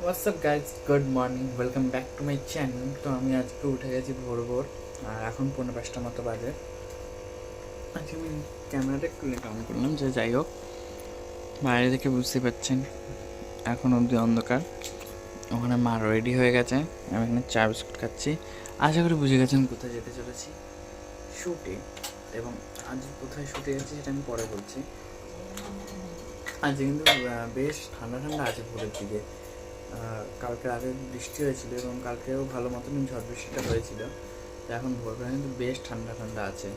WhatsApp guys, good morning, welcome back to my channel. তো আমি আজকে উঠে গেছি ভোর ভোর, আর এখন 5:45 মতো বাজে। আজকে আমি ক্যামেরাটা একটু লেট অন করলাম, যে যাই হোক, বাইরে থেকে বুঝতে পারছেন এখন অবধি অন্ধকার। ওখানে মা রেডি হয়ে গেছে, আমি এখানে চা বিস্কুট খাচ্ছি। আশা করি বুঝে গেছেন কোথায় যেতে চলেছি, শ্যুটে। এবং আজ কোথায় শ্যুটে গেছি সেটা আমি পরে বলছি। আজ কিন্তু বেশ ঠান্ডা ঠান্ডা আছে ভোরের দিকে। কালকে রাতে বৃষ্টি হয়েছিল এবং কালকেও ভালো মতন ঝড় বৃষ্টিটা হয়েছিল। তো এখন ভোরবেলা কিন্তু বেশ ঠান্ডা ঠান্ডা আছে।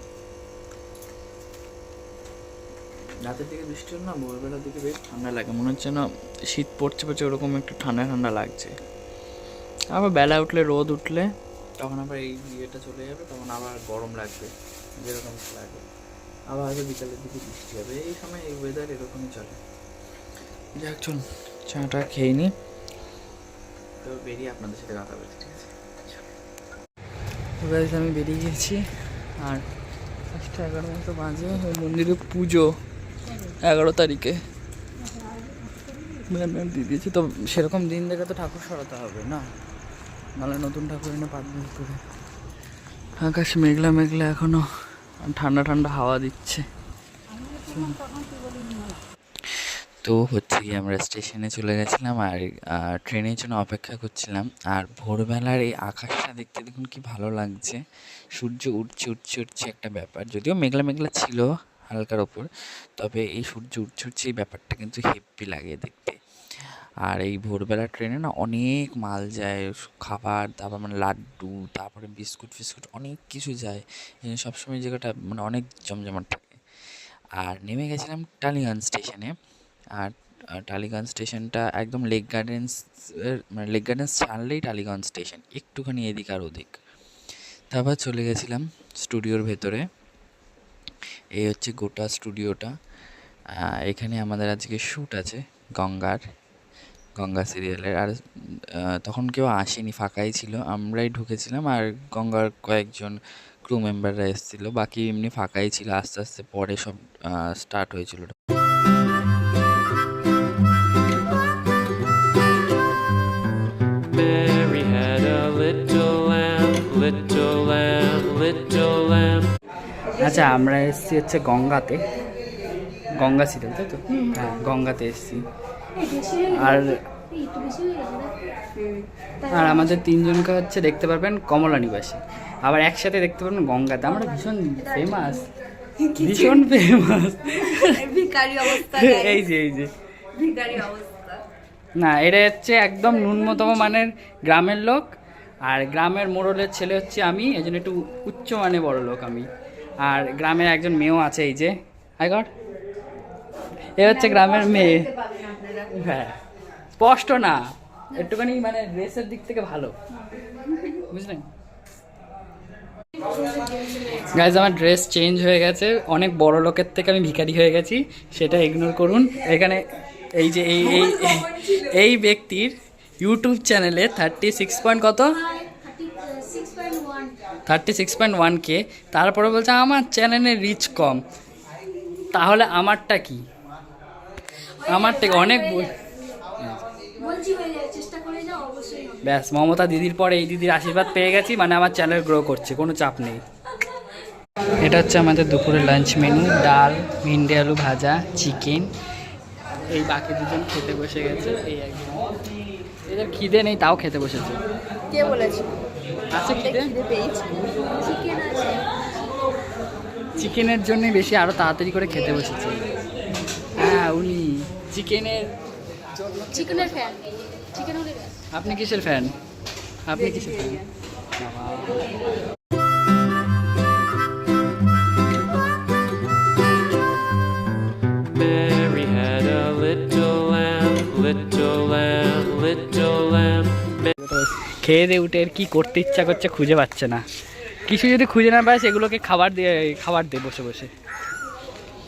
রাতের দিকে বৃষ্টি হল না, ভোরবেলার দিকে বেশ ঠান্ডা লাগে, মনে হচ্ছে না শীত পড়ছে পড়ছে, ওরকম একটু ঠান্ডা ঠান্ডা লাগছে। আবার বেলা উঠলে, রোদ উঠলে তখন আবার এই ইয়েটা চলে যাবে, তখন আবার গরম লাগবে যেরকম লাগে। আবার হয়তো বিকালের দিকে বৃষ্টি হবে, এই সময় এই ওয়েদার এরকমই চলে। যাক, চলুন চাটা খেয়ে নিই, তো বেরিয়ে আপনাদের সাথে কথা বলছি, ঠিক আছে? তো গাইজ, আমি বেরিয়ে গেছি, আর 11:30 মতো বাজে। ওই মন্দিরে পুজো 11 তারিখে ম্যাম দিয়ে দিয়েছি। তো সেরকম দিন দেখে তো ঠাকুর সরাতে হবে না, নাহলে নতুন ঠাকুর এনে পাতবে করে। আকাশ মেঘলা মেঘলা এখনো, ঠান্ডা ঠান্ডা হাওয়া দিচ্ছে। তো হচ্ছে কি, আমরা স্টেশনে চলে গেছিলাম আর ট্রেনের জন্য অপেক্ষা করছিলাম। আর ভোরবেলার এই আকাশটা দেখতে দেখুন কি ভালো লাগছে, সূর্য উঠছে উঠছে উঠছে, একটা ব্যাপার। যদিও মেঘলা মেঘলা ছিল হালকার ওপর, তবে এই সূর্য উঠছে উঠছে এই ব্যাপারটা কিন্তু হেব্বি লাগে দেখতে। আর এই ভোরবেলা ট্রেনে না অনেক মাল যায়, খাবার দাবার, মানে লাড্ডু, তারপরে বিস্কুট ফিস্কুট, অনেক কিছু যায়। সবসময় জায়গাটা মানে অনেক জমজমাট থাকে। আর নেমে গেছিলাম টালিগঞ্জ স্টেশনে। আর টালিগঞ্জ স্টেশনটা একদম লেক গার্ডেন্স, মানে লেক গার্ডেন্স ছাড়লেই টালিগঞ্জ স্টেশন, একটুখানি এদিক আর ওদিক। তারপর চলে গেছিলাম স্টুডিওর ভেতরে। এই হচ্ছে গোটা স্টুডিওটা। এখানে আমাদের আজকে শ্যুট আছে গঙ্গা সিরিয়ালের। আর তখন কেউ আসেনি, ফাঁকাই ছিল, আমরাই ঢুকেছিলাম আর গঙ্গার কয়েকজন ক্রু মেম্বাররা এসেছিলো, বাকি এমনি ফাঁকাই ছিল। আস্তে আস্তে পরে সব স্টার্ট হয়েছিল। Mary had a little lamb, little lamb, little lamb. আচ্ছা, আমরা এসেছি হচ্ছে গঙ্গাতে, গঙ্গা সিরিয়াল, তাই তো? হ্যাঁ, গঙ্গাতে এসেছি। আর আর আমাদের তিনজনকে হচ্ছে দেখতে পারবেন কমলা নিবাসে, আবার একসাথে দেখতে পারবেন গঙ্গাতে। আমরা ভীষণ ফেমাস, ভীষণ ফেমাস। ভিখারি অবস্থা, এই যে ভিখারি অবস্থা। না, এটা হচ্ছে একদম ন্যূনতম মানের গ্রামের লোক, আর গ্রামের মোড়লের ছেলে হচ্ছে আমি, এই জন্য একটু উচ্চ মানে বড় লোক আমি। আর গ্রামের একজন মেয়েও আছে, এই যে আই গড, এ হচ্ছে গ্রামের মেয়ে। হ্যাঁ, স্পষ্ট না, একটুখানি মানে ড্রেসের দিক থেকে ভালো, বুঝলেন গাইজ? আমার ড্রেস চেঞ্জ হয়ে গেছে, অনেক বড় লোকের থেকে আমি ভিখারি হয়ে গেছি, সেটা ইগনোর করুন। এখানে এই যে এই ব্যক্তির ইউটিউব চ্যানেলে 36.1K, তারপরে বলছে আমার চ্যানেলের রিচ কম। তাহলে আমারটা কি? আমার থেকে অনেক ব্যাস, মমতা দিদির পরে এই দিদির আশীর্বাদ পেয়ে গেছি, মানে আমার চ্যানেল গ্রো করছে, কোনো চাপ নেই। এটা হচ্ছে আমাদের দুপুরের লাঞ্চ মেনু, ডাল, ভিন্ডি আলু ভাজা, চিকেন। এই বাকি দুজন খেতে বসে গেছে, এই একজন, এদের খিদে নেই তাও খেতে বসেছে। কে বলেছে? আছে খিদে, পেয়েছি, চিকেন আছে, চিকেনের জন্যই বেশি আরো তাড়াতাড়ি করে খেতে বসেছে। হ্যাঁ, উনি চিকেনের চিকেনের ফ্যান, চিকেন হলে ব্যাস। আপনি কিসের ফ্যান? আপনি কিসের fan? Mary had a little lamb, little lamb, little lamb. খেয়ে দিয়ে উঠে কি করতে ইচ্ছা করছে খুঁজে পাচ্ছে না। কিছু যদি খুঁজে না পায়, সেগুলোকে খাবার দে বসে বসে।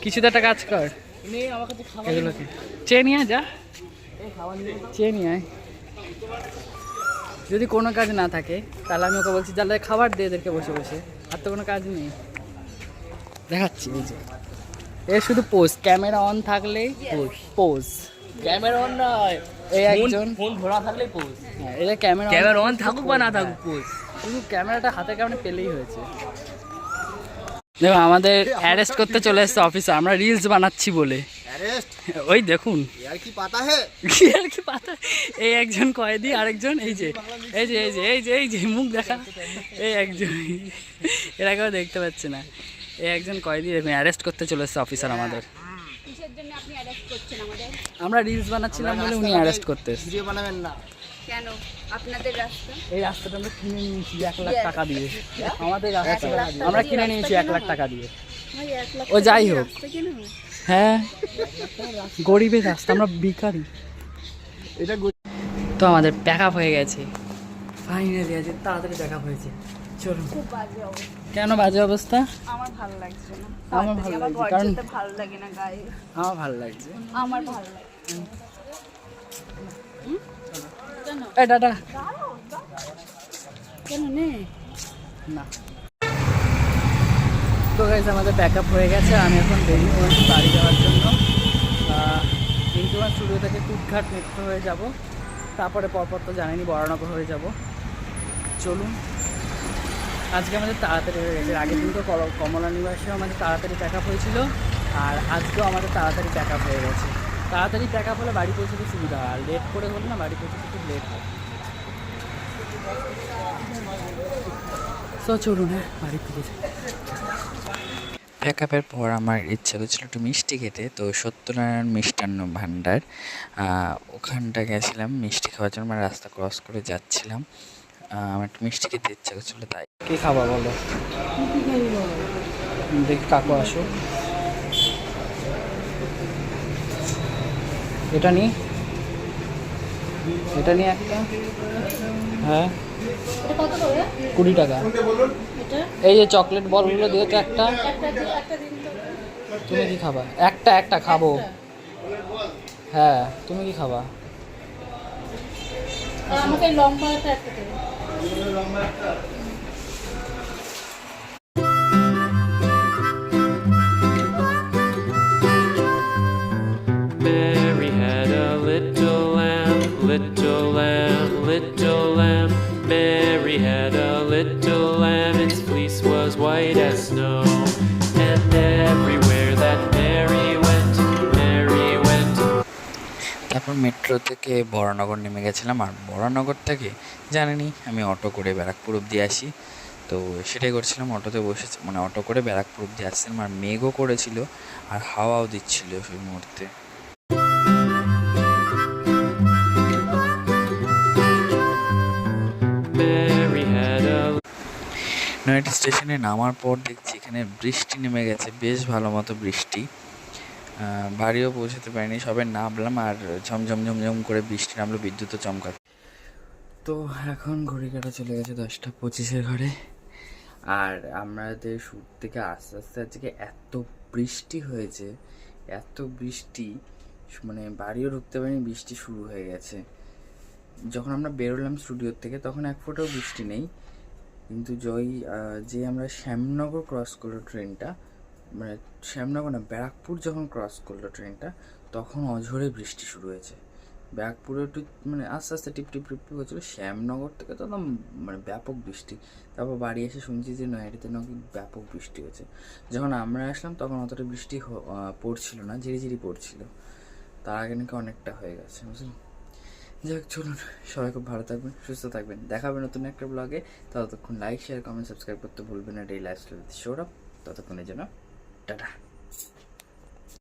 কিছু তো একটা কাজ কর, এগুলোকে চেয়ে নিয়ে যা, চেয়ে নিয়ে আয়। যদি কোনো কাজ না থাকে তাহলে আমি ওকে বলছি তাহলে খাবার দে এদেরকে বসে বসে, আর তো কোনো কাজ নেই। দেখাচ্ছি, এই যে এর শুধু পোজ, ক্যামেরা অন থাকলেই পোজ। ক্যামেরা অন নয়, এই একজন ফোন ধরা থাকলেই পোজ। এটা ক্যামেরা ক্যামেরা অন থাকুক বা না থাকুক পোজ। শুধু ক্যামেরাটা হাতে কেমন পেলেই হয়েছে। দেখো আমাদের অ্যারেস্ট করতে চলে এসেছে অফিসার, আমরা রিলস বানাচ্ছি বলে। ওই দেখুন কি আর কি পাতা। এই একজন কয়েদি, আরেকজন এই যে এই যে এই যে এই যে এই যে মুখ দেখা, এই একজন এরা কেউ দেখতে পাচ্ছে না। এই একজন কয়েদি দেখুন অ্যারেস্ট করতে চলে এসেছে অফিসার আমাদের। কিসের জন্য আপনি অ্যারেস্ট করছেন আমাদের? আমরা রিলস বানাচ্ছিলাম বলে উনি অ্যারেস্ট করতে এসেছে। ভিডিও বানাবেন না। কেন? আপনাদের রাস্তা? এই রাস্তাটা আমরা কিনে নিয়েছি 1 লাখ টাকা দিয়ে। আমাদের রাস্তা 1 লাখ টাকা আমরা দিয়ে কিনে রাস্তা নিয়েছি 1 লাখ কেনা টাকা দিয়ে। ভাই 1 লাখ ও টাকা যাই দিয়ে হোক। রাস্তা কেন হয়? হ্যাঁ গরিবের রাস্তা, আমরা ভিখারি। এটা তো আমাদের প্যাক আপ হয়ে গেছে ফাইনালি, আজ তাড়াতাড়ি প্যাক আপ হয়েছে। চলুন। খুব বাজে অবস্থা, কেন বাজে অবস্থা? আমার ভালো লাগছে না। আমার ভালো আমার লাগছে, ঘর কারণ যেতে ভালো লাগে না গায়ে। আমার ভালো লাগছে। আমার ভালো লাগে। কেন? এই টাটা। কেন নে? না তো গাইস আমাদের প্যাক আপ হয়ে গেছে। আমি এখন বেরিয়ে পড়েছি বাড়ি যাওয়ার জন্য। ইন্টুয়ার স্টুডিও থেকে কুটঘাট মেট্রো হয়ে যাব, তারপরে পরপর তো জানেনি বরানগর হয়ে যাব। চলুন। আজকে আমাদের তাড়াতাড়ি হয়ে গেছে। আগের দিন তো কমলা নিবাসেও আমাদের তাড়াতাড়ি প্যাক আপ হয়েছিল, আর আজকেও আমাদের তাড়াতাড়ি প্যাক আপ হয়ে গেছে। তাড়াতাড়ি প্যাক আপ হলে বাড়ি পৌঁছতে সুবিধা হয়, আর লেট করে হলে না বাড়ি পৌঁছতে খুব লেট হয়। তো চলুন হ্যাঁ বাড়ি থেকে যাই। প্যাকআপের পর আমার ইচ্ছা করছিল একটু মিষ্টি খেতে, তো সত্যনারায়ণ মিষ্টান্ন ভাণ্ডার ওখানটা গেছিলাম মিষ্টি খাওয়ার জন্য। মানে রাস্তা ক্রস করে যাচ্ছিলাম, আমার একটু মিষ্টি খেতে ইচ্ছা করছিল তাই। কী খাবা বলো? দেখি কাকু আসো। এটা নি, এটা নিয়ে একটা। হ্যাঁ এটা কত করে? 20 টাকা। এটা এই যে চকলেট বলগুলো দিও তো একটা। একটা দিন তো। তুমি কি খাবা? একটা খাবো। হ্যাঁ তুমি কি খাবা? আর আমাকে লম্বাটা একটা দেবে। Mary had a little lamb, little lamb, little lamb. Mary had a little lamb, its fleece was white as snow. And everywhere that Mary went, Mary went. তারপর মেট্রো থেকে বরানগর নেমে গেছিলাম, আর বরানগর থেকে জানেনি আমি অটো করে ব্যারাকপুর অবধি আসি। তো সেটাই করছিলাম, অটোতে বসে মানে অটো করে ব্যারাকপুর অবধি আসছিলাম। আর মেঘও করেছিল আর হাওয়াও দিচ্ছিল সেই মুহূর্তে। Mary had a নয়াটি স্টেশনে নামার পর দেখছি এখানে বৃষ্টি নেমে গেছে, বেশ ভালো মতো বৃষ্টি। বাড়িও পৌঁছাতে পারিনি, সবে নামলাম আর ঝমঝম ঝমঝম করে বৃষ্টি নামলো, বিদ্যুৎও চমকাচ্ছে। তো এখন ঘড়ি কাটা চলে গেছে 10:25 ঘরে। আর আমাদের শুট থেকে আস্তে আস্তে আজকে এত বৃষ্টি হয়েছে, এত বৃষ্টি মানে বাড়িও ঢুকতে পারিনি, বৃষ্টি শুরু হয়ে গেছে। যখন আমরা বেরোলাম স্টুডিওর থেকে তখন এক ফোঁটাও বৃষ্টি নেই, কিন্তু যে আমরা শ্যামনগর ক্রস করলো ট্রেনটা, মানে শ্যামনগর না ব্যারাকপুর যখন ক্রস করলো ট্রেনটা তখন অঝোরে বৃষ্টি শুরু হয়েছে। ব্যারাকপুরে একটু মানে আস্তে আস্তে টিপ টিপ টিপ হচ্ছিলো, শ্যামনগর থেকে তো একদম মানে ব্যাপক বৃষ্টি। তারপর বাড়ি এসে শুনছি যে নয়াটিতে নাকি ব্যাপক বৃষ্টি হয়েছে। যখন আমরা আসলাম তখন অতটা বৃষ্টি পড়ছিল না, ঝিরিঝিরি পড়ছিল। তার আগে নাকি অনেকটা হয়ে গেছে, বুঝলেন। যাই হোক চলুন, সবাই খুব ভালো থাকবেন, সুস্থ থাকবেন, দেখা হবে নতুন একটা ব্লগে। ততক্ষণ লাইক শেয়ার কমেন্ট সাবস্ক্রাইব করতে ভুলবেন না। Daily lifestyle with Sourav. ততক্ষণের জন্য টাটা।